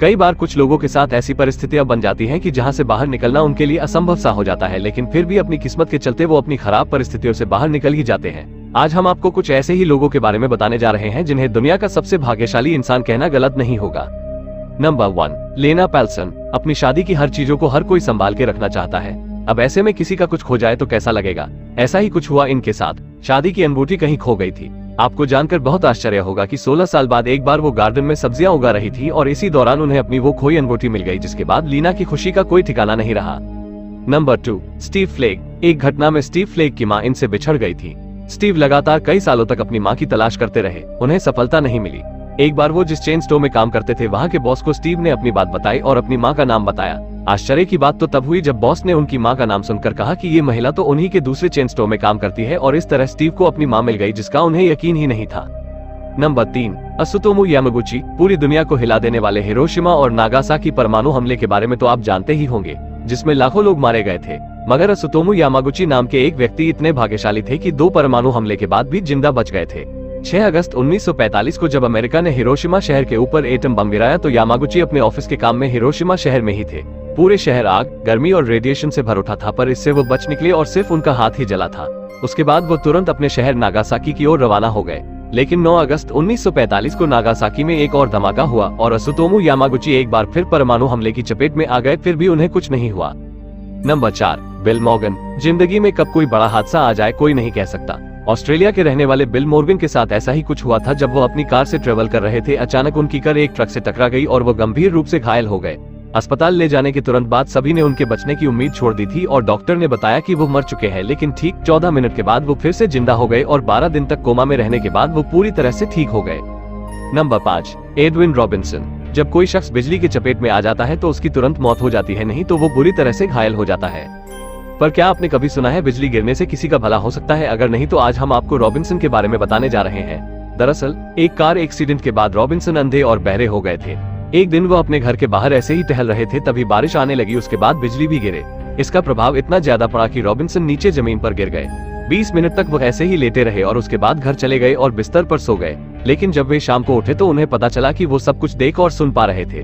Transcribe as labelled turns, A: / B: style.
A: कई बार कुछ लोगों के साथ ऐसी परिस्थितियां बन जाती हैं कि जहां से बाहर निकलना उनके लिए असंभव सा हो जाता है, लेकिन फिर भी अपनी किस्मत के चलते वो अपनी खराब परिस्थितियों से बाहर निकल ही जाते हैं। आज हम आपको कुछ ऐसे ही लोगों के बारे में बताने जा रहे हैं जिन्हें दुनिया का सबसे भाग्यशाली इंसान कहना गलत नहीं होगा। नंबर 1, लेना पेल्सन। अपनी शादी की हर चीजों को हर कोई संभाल के रखना चाहता है। अब ऐसे में किसी का कुछ खो जाए तो कैसा लगेगा। ऐसा ही कुछ हुआ इनके साथ। शादी की अनबूटी कहीं खो गई थी। आपको जानकर बहुत आश्चर्य होगा कि 16 साल बाद एक बार वो गार्डन में सब्जियां उगा रही थी और इसी दौरान उन्हें अपनी वो खोई अनबूटी मिल गई, जिसके बाद लीना की खुशी का कोई ठिकाना नहीं रहा। Number 2, Steve flag. एक घटना में स्टीव फ्लेग की मां इनसे बिछड़ गई थी। स्टीव लगातार कई सालों तक अपनी मां की तलाश करते रहे, उन्हें सफलता नहीं मिली। एक बार वो जिस चेन स्टोर में काम करते थे वहां के बॉस को स्टीव ने अपनी बात बताई और अपनी मां का नाम बताया। आश्चर्य की बात तो तब हुई जब बॉस ने उनकी मां का नाम सुनकर कहा कि ये महिला तो उन्हीं के दूसरे चेन स्टोर में काम करती है, और इस तरह स्टीव को अपनी मां मिल गई जिसका उन्हें यकीन ही नहीं था। Number 3, Tsutomu Yamaguchi. पूरी दुनिया को हिला देने वाले हिरोशिमा और नागासाकी परमाणु हमले के बारे में तो आप जानते ही होंगे, जिसमें लाखों लोग मारे गए थे। मगर असुतोमु यामागुची नाम के एक व्यक्ति इतने भाग्यशाली थे कि 2 परमाणु हमले के बाद भी जिंदा बच गए थे। 6 अगस्त 1945 को जब अमेरिका ने हिरोशिमा शहर के ऊपर एटम बम गिराया तो यामागुची अपने ऑफिस के काम में हिरोशिमा शहर में ही थे। पूरे शहर आग, गर्मी और रेडिएशन से भर उठा था, पर इससे वो बच निकले और सिर्फ उनका हाथ ही जला था। उसके बाद वो तुरंत अपने शहर नागासाकी की ओर रवाना हो गए। लेकिन 9 अगस्त 1945 को नागासाकी में एक और धमाका हुआ और असुतोमु यामागुची एक बार फिर परमाणु हमले की चपेट में आ गए, फिर भी उन्हें कुछ नहीं हुआ। Number 4, bill Morgan. जिंदगी में कब कोई बड़ा हादसा आ जाए कोई नहीं कह सकता। ऑस्ट्रेलिया के रहने वाले बिल मॉर्गन के साथ ऐसा ही कुछ हुआ था। जब वो अपनी कार से ट्रेवल कर रहे थे, अचानक उनकी कार एक ट्रक से टकरा गई और वो गंभीर रूप से घायल हो गए। अस्पताल ले जाने के तुरंत बाद सभी ने उनके बचने की उम्मीद छोड़ दी थी और डॉक्टर ने बताया कि वो मर चुके हैं, लेकिन ठीक 14 मिनट के बाद वो फिर से जिंदा हो गए और 12 दिन तक कोमा में रहने के बाद वो पूरी तरह से ठीक हो गए। Number 5, Edwin Robinson. जब कोई शख्स बिजली की चपेट में आ जाता है तो उसकी तुरंत मौत हो जाती है, नहीं तो वो बुरी तरह से घायल हो जाता है। पर क्या आपने कभी सुना है बिजली गिरने से किसी का भला हो सकता है? अगर नहीं तो आज हम आपको रॉबिन्सन के बारे में बताने जा रहे हैं। दरअसल एक कार एक्सीडेंट के बाद रॉबिन्सन अंधे और बहरे हो गए थे। एक दिन वो अपने घर के बाहर ऐसे ही टहल रहे थे, तभी बारिश आने लगी। उसके बाद बिजली भी गिरे। इसका प्रभाव इतना ज्यादा पड़ा कि रॉबिन्सन नीचे जमीन पर गिर गए। 20 मिनट तक वो ऐसे ही लेटे रहे और उसके बाद घर चले गए और बिस्तर पर सो गए। लेकिन जब वे शाम को उठे तो उन्हें पता चला कि वो सब कुछ देख और सुन पा रहे थे।